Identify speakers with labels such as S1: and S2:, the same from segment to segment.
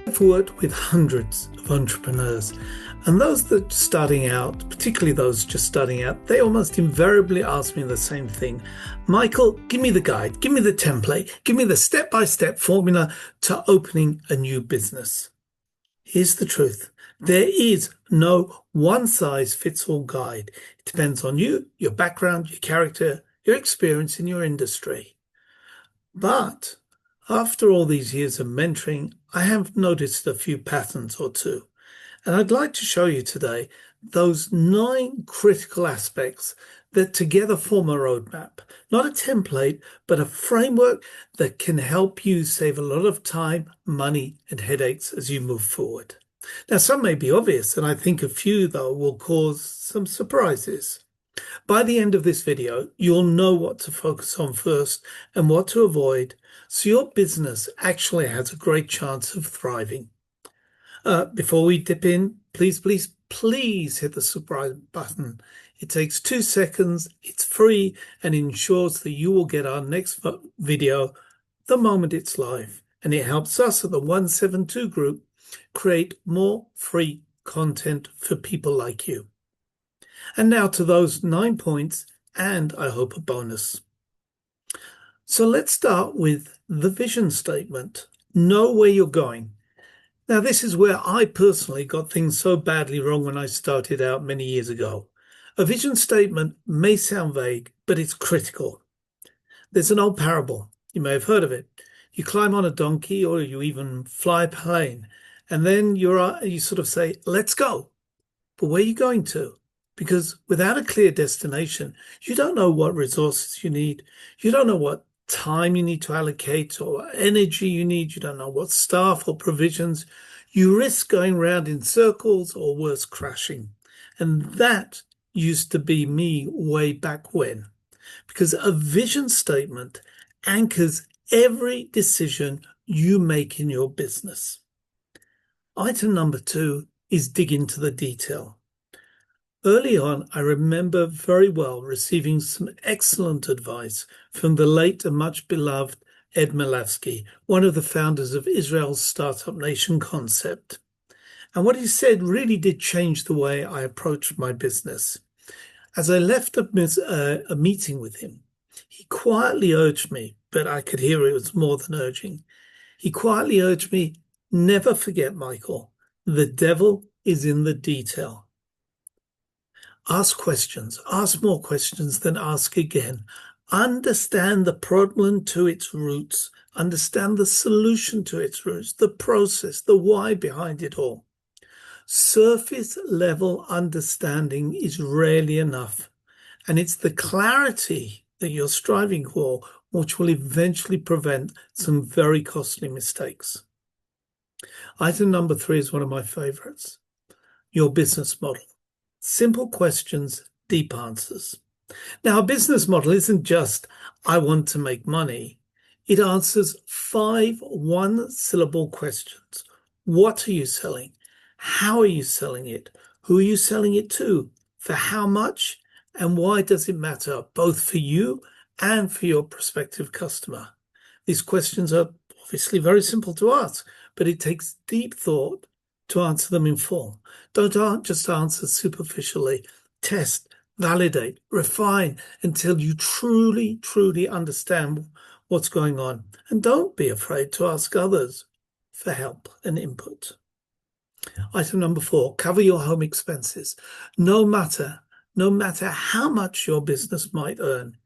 S1: I've worked with hundreds of entrepreneurs, and those that are starting out, particularly those just starting out, they almost invariably ask me the same thing. Michael, give me the guide, give me the template, give me the step-by-step formula to opening a new business. Here's the truth. There is no one-size-fits-all guide. It depends on you, your background, your character, your experience in your industry. But after all these years of mentoring, I have noticed a few patterns or two. And I'd like to show you today those 9 critical aspects that together form a roadmap, not a template, but a framework that can help you save a lot of time, money, and headaches as you move forward. Now, some may be obvious, and I think a few, though, will cause some surprises. By the end of this video, you'll know what to focus on first and what to avoid, so your business actually has a great chance of thriving. Before we dip in, please hit the subscribe button. It takes 2 seconds, it's free, and ensures that you will get our next video the moment it's live. And it helps us at the 172 group create more free content for people like you. And now to those 9 points, and I hope a bonus. So let's start with the vision statement. Know where you're going. Now, this is where I personally got things so badly wrong when I started out many years ago. A vision statement may sound vague, but it's critical. There's an old parable. You may have heard of it. You climb on a donkey or you even fly a plane, and then you sort of say, let's go. But where are you going to? Because without a clear destination, you don't know what resources you need. You don't know what time you need to allocate or energy you need. You don't know what staff or provisions. You risk going round in circles or worse, crashing. And that used to be me way back when, because a vision statement anchors every decision you make in your business. Item number 2 is dig into the detail. Early on, I remember very well receiving some excellent advice from the late and much beloved Ed Malavsky, one of the founders of Israel's Startup Nation concept. And what he said really did change the way I approached my business. As I left a meeting with him, he quietly urged me, but I could hear it was more than urging. He quietly urged me, never forget, Michael, the devil is in the detail. Ask questions, ask more questions, then ask again. Understand the problem to its roots, understand the solution to its roots, the process, the why behind it all. Surface level understanding is rarely enough, and it's the clarity that you're striving for which will eventually prevent some very costly mistakes. Item number 3 is one of my favorites. Your business model. Simple questions, deep answers. Now, a business model isn't just, I want to make money. It answers 5 one-syllable questions. What are you selling? How are you selling it? Who are you selling it to? For how much? And why does it matter, both for you and for your prospective customer? These questions are obviously very simple to ask, but it takes deep thought to answer them in full. Don't just answer superficially. Test, validate, refine until you truly understand what's going on. And don't be afraid to ask others for help and input. Item number 4, cover your home expenses. No matter how much your business might earn,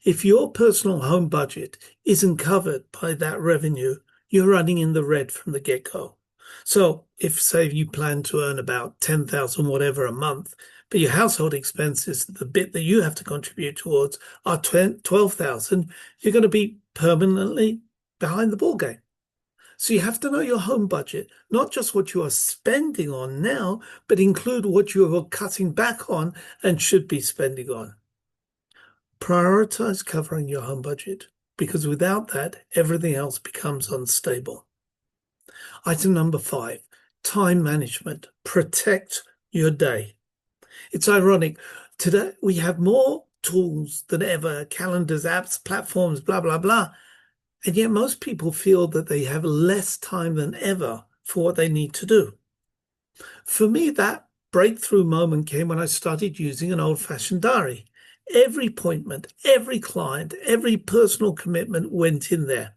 S1: if your personal home budget isn't covered by that revenue, you're running in the red from the get-go. So if, say, you plan to earn about 10,000 whatever a month, but your household expenses, the bit that you have to contribute towards, are 12,000, you're going to be permanently behind the ballgame. So you have to know your home budget, not just what you are spending on now, but include what you are cutting back on and should be spending on. Prioritize covering your home budget, because without that, everything else becomes unstable. Item number 5, time management. Protect your day. It's ironic. Today, we have more tools than ever, calendars, apps, platforms, blah, blah, blah. And yet most people feel that they have less time than ever for what they need to do. For me, that breakthrough moment came when I started using an old-fashioned diary. Every appointment, every client, every personal commitment went in there.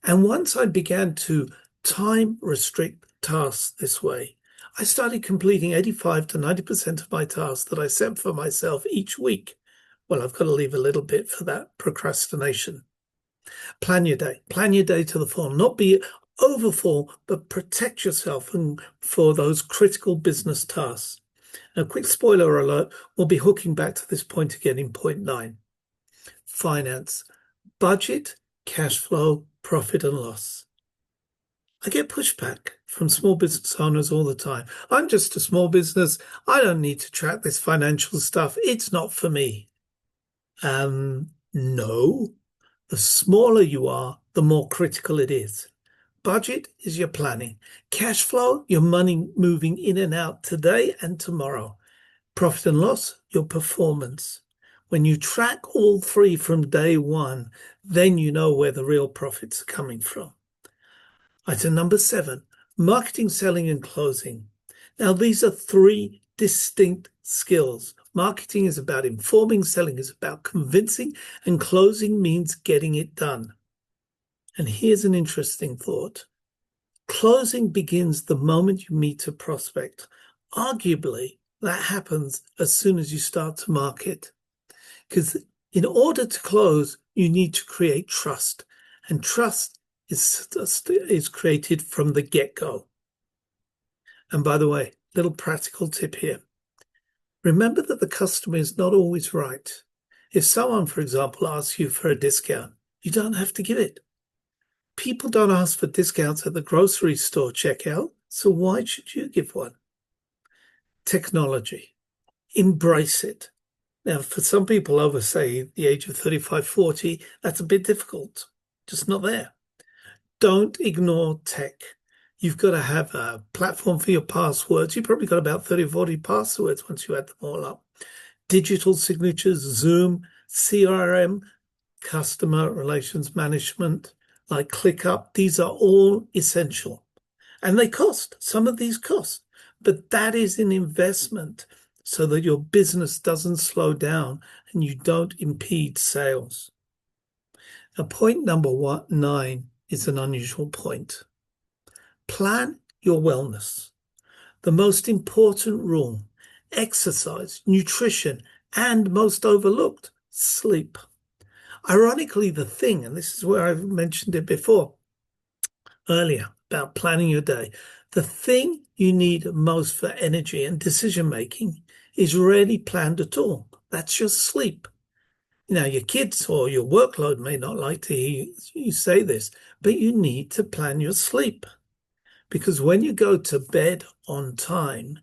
S1: And once I began to time restrict tasks this way, I started completing 85 to 90% of my tasks that I set for myself each week. Well, I've got to leave a little bit for that procrastination. Plan your day. Plan your day to the full. Not be overfull, but protect yourself for those critical business tasks. A quick spoiler alert, we'll be hooking back to this point again in point 9. Finance, budget, cash flow, profit and loss. I get pushback from small business owners all the time. I'm just a small business. I don't need to track this financial stuff. It's not for me. No. The smaller you are, the more critical it is. Budget is your planning. Cash flow, your money moving in and out today and tomorrow. Profit and loss, your performance. When you track all three from day one, then you know where the real profits are coming from. Item number 7, marketing, selling, and closing. Now, these are 3 distinct skills. Marketing is about informing, selling is about convincing, and closing means getting it done. And here's an interesting thought. Closing begins the moment you meet a prospect. Arguably, that happens as soon as you start to market. Because in order to close, you need to create trust. And trust is created from the get-go. And by the way, little practical tip here. Remember that the customer is not always right. If someone, for example, asks you for a discount, you don't have to give it. People don't ask for discounts at the grocery store checkout, so why should you give one? Technology. Embrace it. Now, for some people over, say, the age of 35, 40, that's a bit difficult. Just not there. Don't ignore tech. You've got to have a platform for your passwords. You've probably got about 30 or 40 passwords once you add them all up. Digital signatures, Zoom, CRM, customer relations management, like ClickUp. These are all essential. And they cost. Some of these cost. But that is an investment so that your business doesn't slow down and you don't impede sales. Now, point number 9 is an unusual point. Plan your wellness. The most important rule: exercise, nutrition, and most overlooked, sleep. Ironically, the thing, and this is where I've mentioned it before earlier about planning your day, the thing you need most for energy and decision making is rarely planned at all. That's your sleep. Now, your kids or your workload may not like to hear you say this, but you need to plan your sleep. Because when you go to bed on time,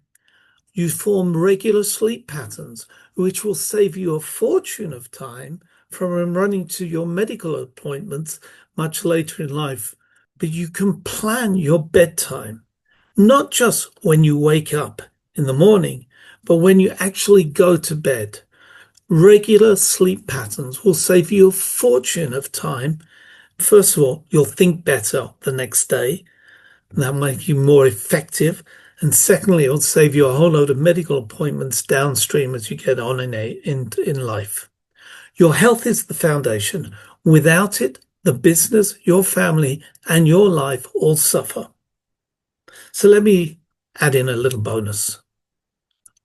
S1: you form regular sleep patterns, which will save you a fortune of time from running to your medical appointments much later in life. But you can plan your bedtime, not just when you wake up in the morning, but when you actually go to bed. Regular sleep patterns will save you a fortune of time. First of all, you'll think better the next day. That'll make you more effective. And secondly, it'll save you a whole load of medical appointments downstream as you get on in life. Your health is the foundation. Without it, the business, your family, and your life all suffer. So let me add in a little bonus.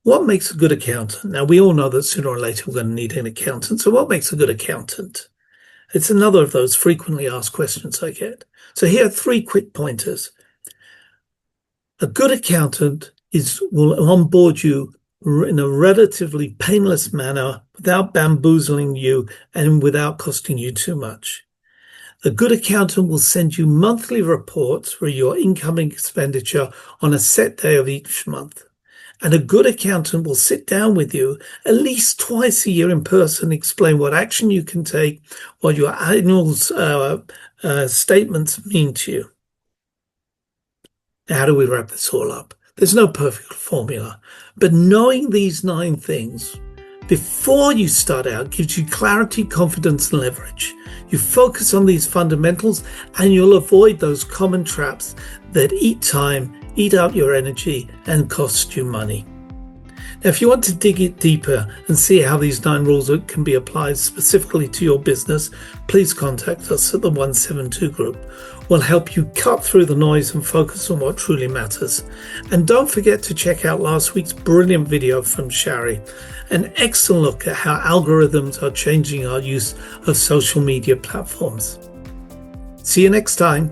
S1: What makes a good accountant? Now, we all know that sooner or later we're going to need an accountant. So what makes a good accountant? It's another of those frequently asked questions I get. So here are 3 quick pointers. A good accountant will onboard you in a relatively painless manner without bamboozling you and without costing you too much. A good accountant will send you monthly reports for your incoming expenditure on a set day of each month. And a good accountant will sit down with you at least twice a year in person, explain what action you can take, what your annual statements mean to you. How do we wrap this all up? There's no perfect formula, but knowing these 9 things before you start out gives you clarity, confidence, and leverage. You focus on these fundamentals and you'll avoid those common traps that eat time, eat up your energy, and cost you money. Now, if you want to dig it deeper and see how these 9 rules can be applied specifically to your business, please contact us at the 172 Group. We'll help you cut through the noise and focus on what truly matters. And don't forget to check out last week's brilliant video from Shari, an excellent look at how algorithms are changing our use of social media platforms. See you next time.